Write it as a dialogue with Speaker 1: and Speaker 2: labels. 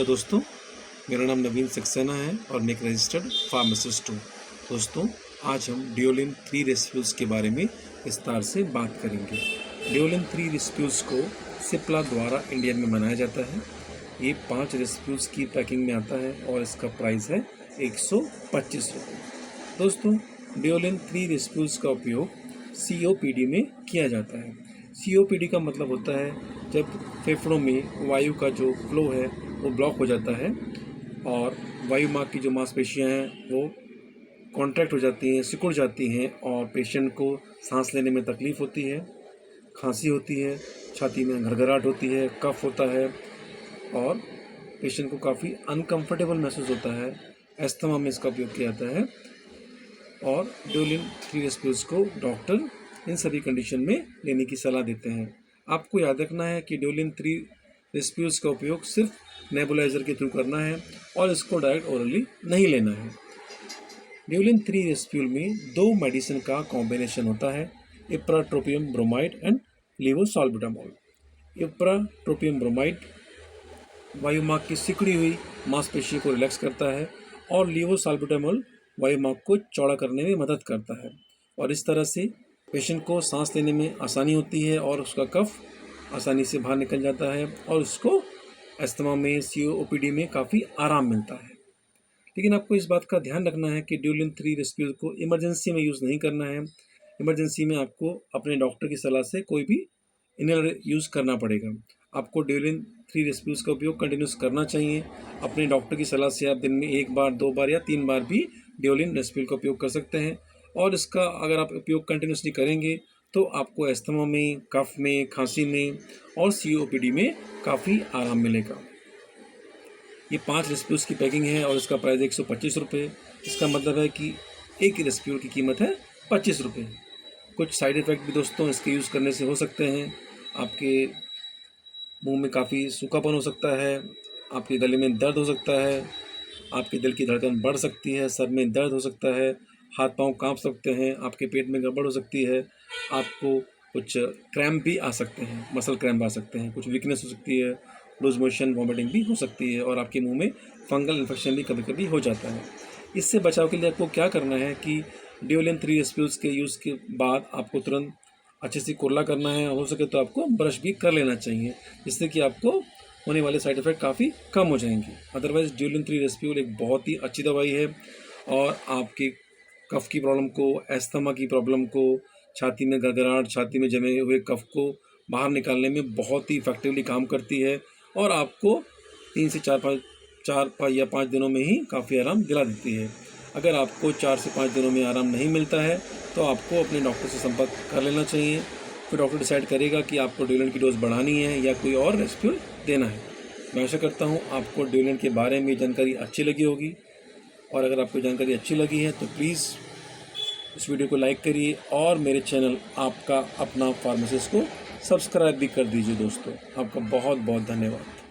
Speaker 1: नमस्कार दोस्तों, मेरा नाम नवीन सक्सेना है और मैं एक रजिस्टर्ड फार्मासिस्ट हूँ। दोस्तों, आज हम डिओलिन 3 रेसिप्यूज़ के बारे में विस्तार से बात करेंगे। डिओलिन 3 रेसिप्यूज़ को सिप्ला द्वारा इंडिया में बनाया जाता है। ये 5 रेसिप्यूज़ की पैकिंग में आता है और इसका प्राइस है 125 रुपये। दोस्तों, डिओलिन 3 रेसिप्यूज़ का उपयोग COPD में किया जाता है। COPD का मतलब होता है जब फेफड़ों में वायु का जो फ्लो है वो ब्लॉक हो जाता है और वायु मार्ग की जो मांसपेशियां हैं वो कॉन्ट्रैक्ट हो जाती हैं, सिकुड़ जाती हैं और पेशेंट को सांस लेने में तकलीफ़ होती है, खांसी होती है, छाती में घरघराहट होती है, कफ होता है और पेशेंट को काफ़ी अनकंफर्टेबल महसूस होता है। अस्थमा में इसका उपयोग किया जाता है और डिओलिन 3 रेसिप्यूज़ को डॉक्टर इन सभी कंडीशन में लेने की सलाह देते हैं। आपको याद रखना है कि डिओलिन 3 रेसिप्यूज़ का उपयोग सिर्फ नेबुलाइज़र के थ्रू करना है और इसको डायरेक्ट ओरली नहीं लेना है। डिओलिन 3 रेसिप्यूल में 2 मेडिसिन का कॉम्बिनेशन होता है, ipratropium bromide and levosalbutamol. Ipratropium bromide वायुमार्ग की सिकुड़ी हुई मांसपेशी को रिलैक्स करता है और लेवोसाल्बुटामोल वायुमार्ग को चौड़ा करने में मदद करता है और इस तरह से पेशेंट को सांस लेने में आसानी होती है और उसका कफ आसानी से बाहर निकल जाता है और उसको अस्थमा में COPD में काफ़ी आराम मिलता है। लेकिन आपको इस बात का ध्यान रखना है कि डिओलिन 3 रेसिप्यूज़ को इमरजेंसी में यूज़ नहीं करना है। इमरजेंसी में आपको अपने डॉक्टर की सलाह से कोई भी इनहेलर यूज़ करना पड़ेगा। आपको डिओलिन 3 रेसिप्यूज़ का उपयोग कंटिन्यूस करना चाहिए। अपने डॉक्टर की सलाह से आप दिन में 1 बार, 2 बार या 3 बार भी डिओलिन रेसिप्यूल का उपयोग कर सकते हैं और इसका अगर आप उपयोग कंटिन्यूसली करेंगे तो आपको अस्थमा में, कफ में, खांसी में और COPD में काफ़ी आराम मिलेगा। ये 5 रेसिप्यूज़ की पैकिंग है और इसका प्राइस 125 रुपये। इसका मतलब है कि एक रेसिप्यूल की कीमत है 25 रुपये। कुछ साइड इफ़ेक्ट भी दोस्तों इसके यूज़ करने से हो सकते हैं। आपके मुंह में काफ़ी सूखापन हो सकता है, आपके गले में दर्द हो सकता है, आपके दिल की धड़कन बढ़ सकती है, सर में दर्द हो सकता है, हाथ पांव कांप सकते हैं, आपके पेट में गड़बड़ हो सकती है, आपको कुछ क्रैम्प भी आ सकते हैं, मसल क्रैम्प आ सकते हैं, कुछ वीकनेस हो सकती है, लूज मोशन, वॉमिटिंग भी हो सकती है और आपके मुंह में फंगल इन्फेक्शन भी कभी कभी हो जाता है। इससे बचाव के लिए आपको क्या करना है कि डिओलिन 3 रेसिप्यूज़ के यूज़ के बाद आपको तुरंत अच्छे से कुरला करना है, हो सके तो आपको ब्रश भी कर लेना चाहिए, जिससे कि आपको होने वाले साइड इफ़ेक्ट काफ़ी कम हो जाएंगे। अदरवाइज़ डिओलिन 3 रेसिप्यूल एक बहुत ही अच्छी दवाई है और आपके कफ की प्रॉब्लम को, अस्थमा की प्रॉब्लम को, छाती में गड़गड़ाहट, छाती में जमे हुए कफ को बाहर निकालने में बहुत ही इफेक्टिवली काम करती है और आपको 3 से 4 या 5 दिनों में ही काफ़ी आराम दिला देती है। अगर आपको 4 से 5 दिनों में आराम नहीं मिलता है तो आपको अपने डॉक्टर से संपर्क कर लेना चाहिए। फिर डॉक्टर डिसाइड करेगा कि आपको डिओलिन की डोज बढ़ानी है या कोई और रेसिप्यूल देना है। मैं आशा करता हूँ आपको डिओलिन के बारे में जानकारी अच्छी लगी होगी और अगर आपको जानकारी अच्छी लगी है तो प्लीज़ इस वीडियो को लाइक करिए और मेरे चैनल आपका अपना फार्मासिस्ट को सब्सक्राइब भी कर दीजिए। दोस्तों, आपका बहुत बहुत धन्यवाद।